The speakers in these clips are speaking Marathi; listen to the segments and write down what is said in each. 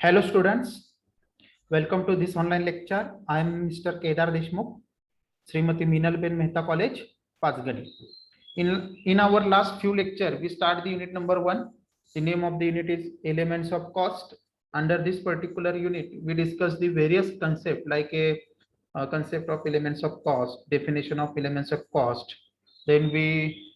Hello students, welcome to this online lecture. I am Mr. Kedar Deshmukh, Srimati Meenalben Mehta College, Pachgani. In our last few lecture, we start the unit number 1. The name of the unit is Elements of Cost. Under this particular unit, we discuss the various concepts like a concept of elements of cost, definition of elements of cost. Then we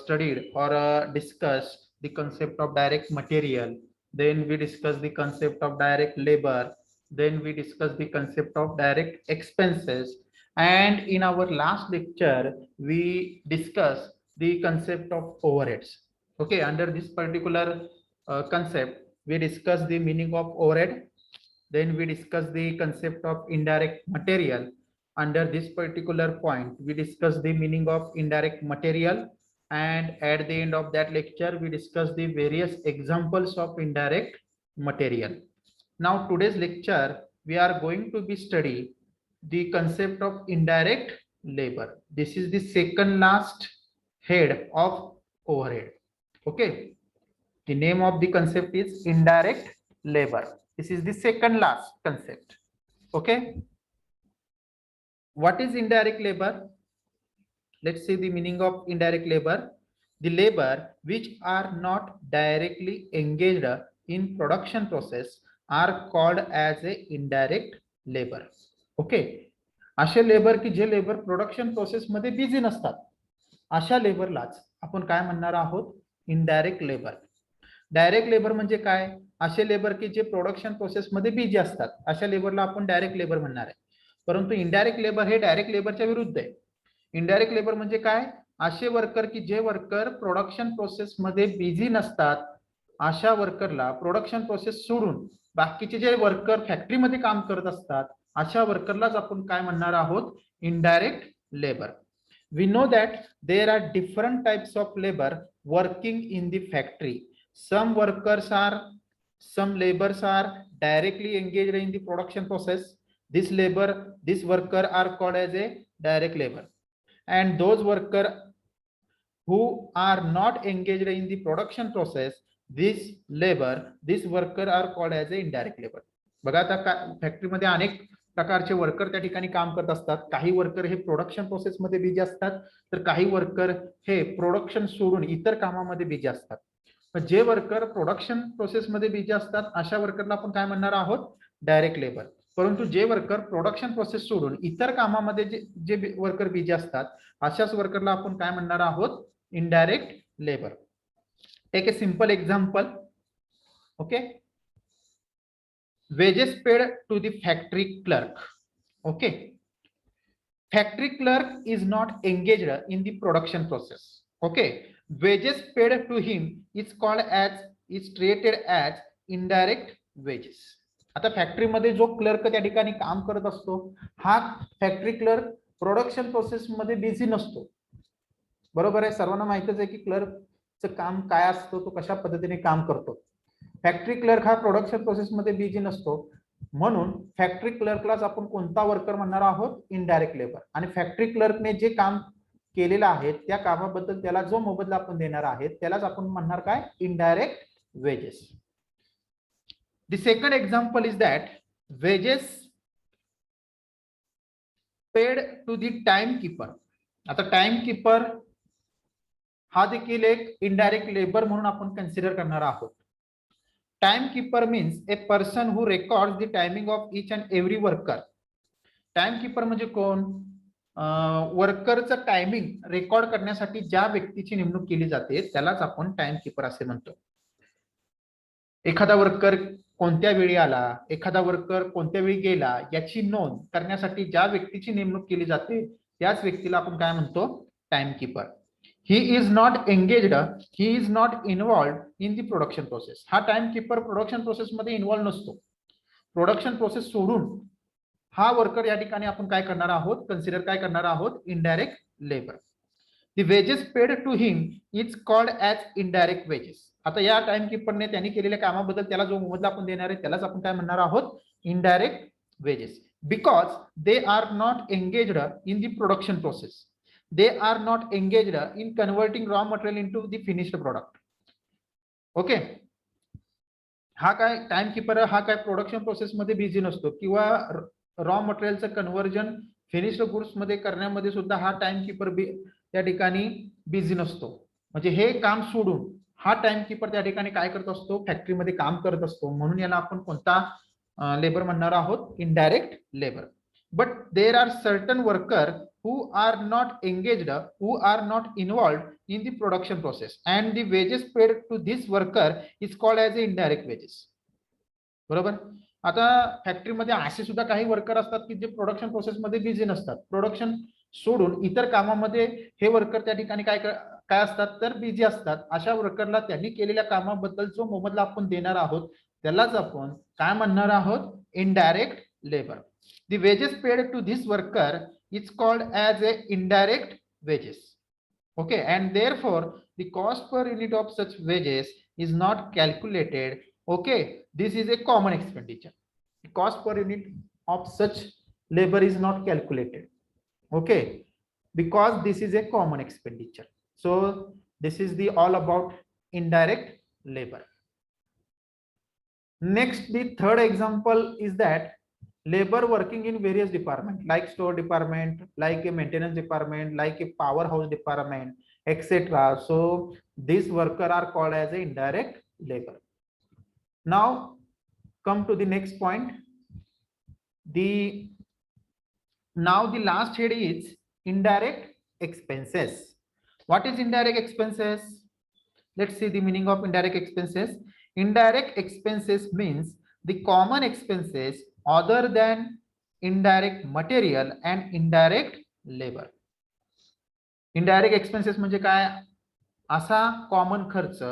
studied or discussed the concept of direct material. Then we discussed the concept of direct labor. Then we discussed the concept of direct expenses. And in our last lecture, we discussed the concept of overheads. Okay, under this particular concept, we discussed the meaning of overhead. Then we discussed the concept of indirect material. Under this particular point, we discussed the meaning of indirect material. And at the end of that lecture, we discussed the various examples of indirect material. Now, today's lecture, we are going to be study the concept of indirect labor. This is the second last head of overhead. Okay. The name of the concept is indirect labor. This is the second last concept. Okay. What is indirect labor? Let's see the meaning of indirect labor. The labor which are not directly engaged in production process are called as a indirect labor. Okay. असे लेबर की जे लेबर प्रोडक्शन प्रोसेस मध्ये बिझी नसतात अशा लेबरलाच आपण काय म्हणणार आहोत इनडायरेक्ट लेबर. डायरेक्ट लेबर म्हणजे काय असे लेबर की जे प्रोडक्शन प्रोसेस मध्ये बिझी असतात अशा लेबरला आपण डायरेक्ट लेबर म्हणणार आहे. परंतु इनडायरेक्ट लेबर हे डायरेक्ट लेबरच्या विरुद्ध आहे. इनडायरेक्ट लेबर म्हणजे काय असे वर्कर की जे वर्कर प्रोडक्शन प्रोसेस मध्ये बिझी नसतात अशा वर्करला प्रोडक्शन प्रोसेस सोडून बाकीचे जे वर्कर फॅक्टरीमध्ये काम करत असतात अशा वर्करलाच आपण काय म्हणणार आहोत indirect labour. We know that there are different types of labor working in the factory. Some laborers are directly engaged in the production process. This worker are called as a direct labor. And those worker who are not engaged in the production process, this worker are called as a indirect labor. बघा आता फॅक्टरीमध्ये अनेक प्रकारचे वर्कर त्या ठिकाणी काम करत असतात. काही वर्कर हे प्रोडक्शन प्रोसेस मध्ये बिझी असतात तर काही वर्कर हे प्रोडक्शन सोडून इतर कामामध्ये बिझी असतात. जे वर्कर प्रोडक्शन प्रोसेस मध्ये बिझी असतात अशा वर्करला आपण काय म्हणणार आहोत डायरेक्ट लेबर. परंतु जे वर्कर प्रोडक्शन प्रोसेस सोडून इतर कामामध्ये जे वर्कर बिझी असतात अशाच वर्करला आपण काय म्हणणार आहोत indirect labour. Take a simple example. Okay. Wages paid to the factory clerk. Okay. Factory clerk is not engaged in the production process. Okay. Wages paid to him is treated as indirect wages. आता फॅक्टरी मध्ये जो क्लर्क त्या ठिकाणी काम करत असतो हा फॅक्टरी क्लर्क प्रोडक्शन प्रोसेस मध्ये बिझी नसतो. बरोबर आहे. सर्वांना माहितच आहे की क्लर्कचं काम काय असतं तो कशा पद्धतीने काम करतो. फॅक्टरी क्लर्क हा प्रोडक्शन प्रोसेस मध्ये बिझी नसतो म्हणून फॅक्टरी क्लर्कलाच आपण कोणता वर्कर म्हणणार आहोत इनडायरेक्ट लेबर. आणि फॅक्टरी क्लर्कने जे काम केलेलं आहे त्या कामाबद्दल त्याला जो मोबदला आपण देणार आहे त्यालाच आपण म्हणणार काय indirect wages. The second example is that wages paid to the timekeeper. आता टाइम कीपर हा देखील एक इनडायरेक्ट लेबर म्हणून आपण कन्सिडर करणार आहोत. Timekeeper means a person who records the timing of each and every worker. Timekeeper म्हणजे कोण वर्करचं टायमिंग रेकॉर्ड करण्यासाठी ज्या व्यक्तीची नेमणूक केली जाते त्यालाच आपण टाइमकीपर असे म्हणतो. एखादा वर्कर कोणत्या वेळी आला एखादा वर्कर कोणत्या वेळी गेला याची नोंद करण्यासाठी ज्या व्यक्तीची नेमणूक केली जाते त्याच व्यक्तीला आपण काय म्हणतो timekeeper. He is not engaged, he is not involved in the production process. हा टाइमकीपर प्रोडक्शन प्रोसेस मध्ये इन्व्हॉल्व नसतो. प्रोडक्शन प्रोसेस सोडून हा वर्कर या ठिकाणी आपण काय करणार आहोत कन्सिडर काय करणार आहोत indirect labour. The wages paid to him is called as indirect wages. आता या टाइमकीपरने त्यांनी केलेल्या कामाबद्दल त्याला जो मोबदला आपण देणार आहे त्यालाच आपण काय म्हणणार आहोत indirect wedges. Because they are not engaged in the production process. They are not engaged in converting raw material into the finished product. Okay. हा काय टाइम कीपर, हा काय प्रोडक्शन प्रोसेस मध्ये बिझी नसतो किंवा रॉ मटेरियलचं कन्व्हर्जन फिनिश्ड गुड्स मध्ये करण्यामध्ये सुद्धा हा टाइम कीपर त्या ठिकाणी बिझी नसतो. म्हणजे हे काम सोडून हा टाइम कीपर त्या ठिकाणी काय करत असतो, फॅक्टरीमध्ये काम करत असतो. म्हणून याला आपण कोणता लेबर म्हणणार आहोत, indirect labour. But there are certain worker who are not engaged, who are not involved in the production process, and the wages paid to this worker is called as indirect wages. बरोबर. आता फॅक्टरीमध्ये असे सुद्धा काही वर्कर असतात की जे प्रोडक्शन प्रोसेसमध्ये बिझी नसतात. प्रोडक्शन सोडून इतर कामामध्ये हे वर्कर त्या ठिकाणी काय असतात तर बिझी असतात. अशा वर्करला त्यांनी केलेल्या कामाबद्दल जो मोबदला आपण देणार आहोत त्यालाच आपण काय म्हणणार आहोत, indirect labour. The wages paid to this worker is called as a indirect wages. Okay, and therefore the cost per unit of such wages is not calculated. Okay, this is a common expenditure. The cost per unit of such labor is not calculated. Okay, because this is a common expenditure. So this is the all about indirect labor. Next, the third example is that labor working in various departments like store department, like a maintenance department, like a powerhouse department, etc. So these workers are called as a indirect labor. Now come to the next point. Now the last head is indirect expenses. What is indirect expenses? Let's see the meaning of indirect expenses. Indirect expenses means the common expenses other than indirect material and indirect labor. Indirect expenses म्हणजे काय, असा कॉमन खर्च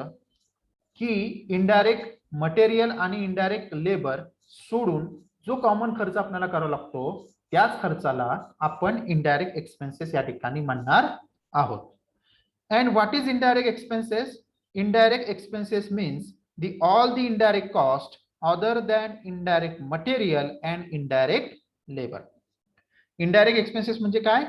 की इनडायरेक्ट मटेरियल आणि इनडायरेक्ट लेबर सोडून जो कॉमन खर्च आपल्याला करावा लागतो त्याच खर्चाला आपण इनडायरेक्ट एक्सपेन्सेस या ठिकाणी म्हणणार आहोत. And what is indirect expenses? Indirect expenses means all the indirect cost other than indirect material and indirect labor. Indirect expenses म्हणजे काय,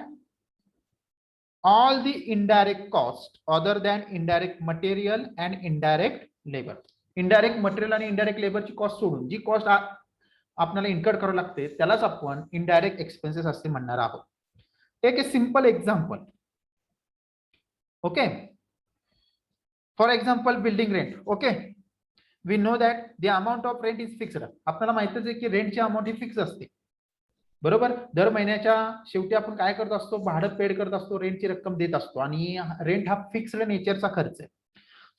all the indirect cost other than indirect material and indirect labor. Indirect material आणि indirect labor ची कॉस्ट सोडून जी कॉस्ट आपल्याला इन्कर्ड करावी लागते त्यालाच आपण इनडायरेक्ट एक्सपेन्सेस असे म्हणणार आहोत. Take a simple example. Okay, for example building rent. Okay, we know that the amount of rent is fixed. आपल्याला माहितीच आहे की रेंटची अमाऊंट ही फिक्स असते. बरोबर. दर महिन्याच्या शेवटी आपण काय करत असतो, भाडं पेड करत असतो, रेंटची रक्कम देत असतो आणि रेंट हा फिक्स्ड नेचरचा खर्च आहे.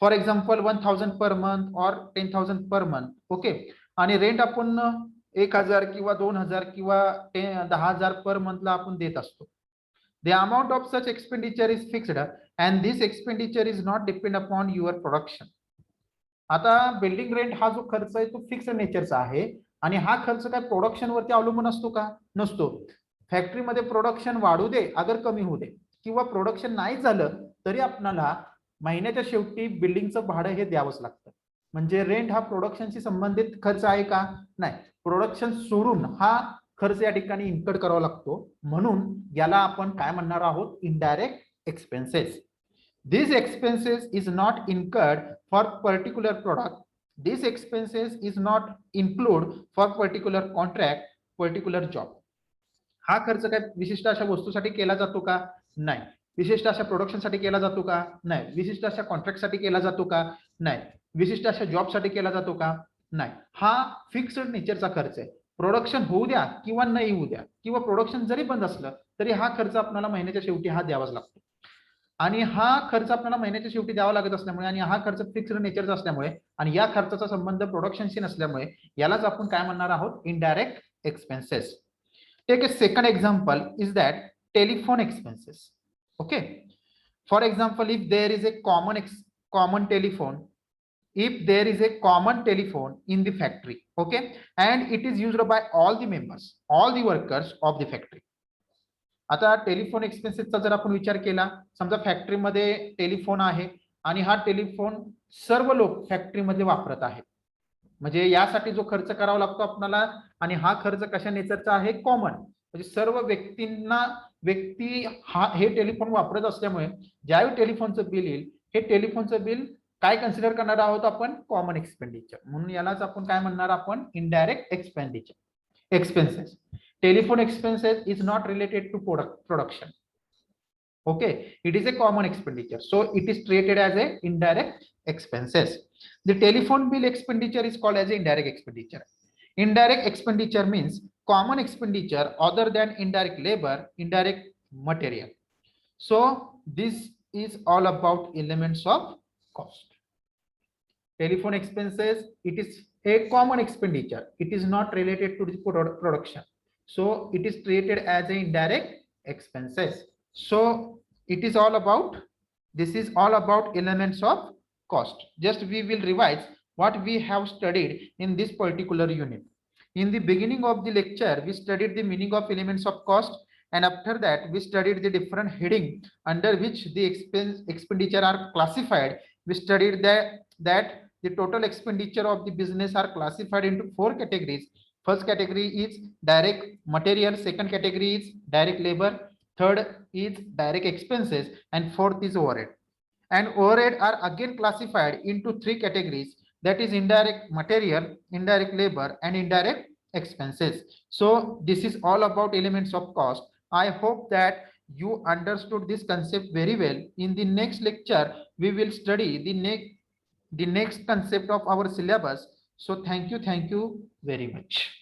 फॉर एक्झाम्पल 1000 पर मंथ और 10,000 पर मंथ. ओके, आणि रेंट आपण 1000 किंवा 2000 किंवा 10,000 पर मंथला आपण देत असतो. The amount of such expenditure is fixed and this expenditure is not depend upon your production. आता बिल्डिंग रेंट हा जो खर्च आहे तो फिक्स्ड नेचरचा आहे आणि हा खर्च काय प्रोडक्शन वरती अवलंबून असतो का, नसतो. फॅक्टरीमध्ये प्रोडक्शन वाढू दे अगर कमी होऊ दे किंवा प्रोडक्शन नाही झालं तरी आपल्याला महिन्याच्या शेवटी बिल्डिंगचं भाडं हे द्यावंच लागतं. म्हणजे रेंट हा प्रोडक्शनशी संबंधित खर्च आहे का, नाही. प्रोडक्शन सोडून हा खर्च या ठिकाणी इन्कर्ड करावा लागतो. म्हणून याला आपण काय म्हणणार आहोत, indirect expenses. These expenses is not incurred for particular product. These expenses is not include for particular contract, particular job. हा खर्च काय विशिष्ट अशा वस्तूसाठी केला जातो का, नाही. विशिष्ट अशा प्रोडक्शन साठी केला जातो का, नाही. विशिष्ट अशा कॉन्ट्रॅक्ट साठी केला जातो का, नाही. विशिष्ट अशा जॉब साठी केला जातो का, नाही. हा फिक्स्ड नेचरचा खर्च आहे. प्रोडक्शन होऊ द्या किंवा नाही होऊ द्या किंवा प्रोडक्शन जरी बंद असलं तरी हा खर्च आपल्याला महिन्याच्या शेवटी हा द्यावाच लागतो. आणि हा खर्च आपल्याला महिन्याच्या शेवटी द्यावा लागत असल्यामुळे आणि हा खर्च फिक्स्ड नेचरचा असल्यामुळे आणि या खर्चाचा संबंध प्रोडक्शनशी नसल्यामुळे यालाच आपण काय म्हणणार आहोत, indirect expenses. Take a second example is that telephone expenses. Okay, for example if there is a common telephone, if there is a common telephone in the factory, okay, and it is used by all the members, all the workers of the factory. आता टेलिफोन एक्सपेन्सेसचा जर आपण विचार केला, समजा फॅक्टरीमध्ये टेलिफोन आहे आणि हा टेलिफोन सर्व लोक फॅक्टरीमध्ये वापरत आहेत. म्हणजे यासाठी जो खर्च करावा लागतो आपल्याला आणि हा खर्च कशा नेचरचा आहे, कॉमन. म्हणजे सर्व व्यक्ती हा हे टेलिफोन वापरत असल्यामुळे ज्यावेळी टेलिफोनचं बिल येईल हे टेलिफोनचं बिल काय कन्सिडर करणार आहोत आपण? Common expenditure. म्हणून यालाच आपण काय म्हणणार? आपण indirect expenditure expenses. Telephone expenses is not related to production. Okay, it is a common expenditure, so it is treated as a indirect expenses. The telephone bill expenditure is called as a indirect expenditure. Indirect expenditure means common expenditure other than indirect labor, indirect material. So this is all about elements of cost. Telephone expenses, it is a common expenditure, it is not related to the production, so it is treated as a indirect expenses. So it is all about, this is all about elements of cost. Just we will revise what we have studied in this particular unit. In the beginning of the lecture we studied the meaning of elements of cost, and after that we studied the different heading under which the expenditure are classified. We studied that the total expenditure of the business are classified into 4 categories. First category is direct material, second category is direct labor, third is direct expenses, and fourth is overhead. And overhead are again classified into 3 categories, that is indirect material, indirect labor, and indirect expenses. So this is all about elements of cost. I hope that you understood this concept very well. In the next lecture we will study the next concept of our syllabus. So thank you very much.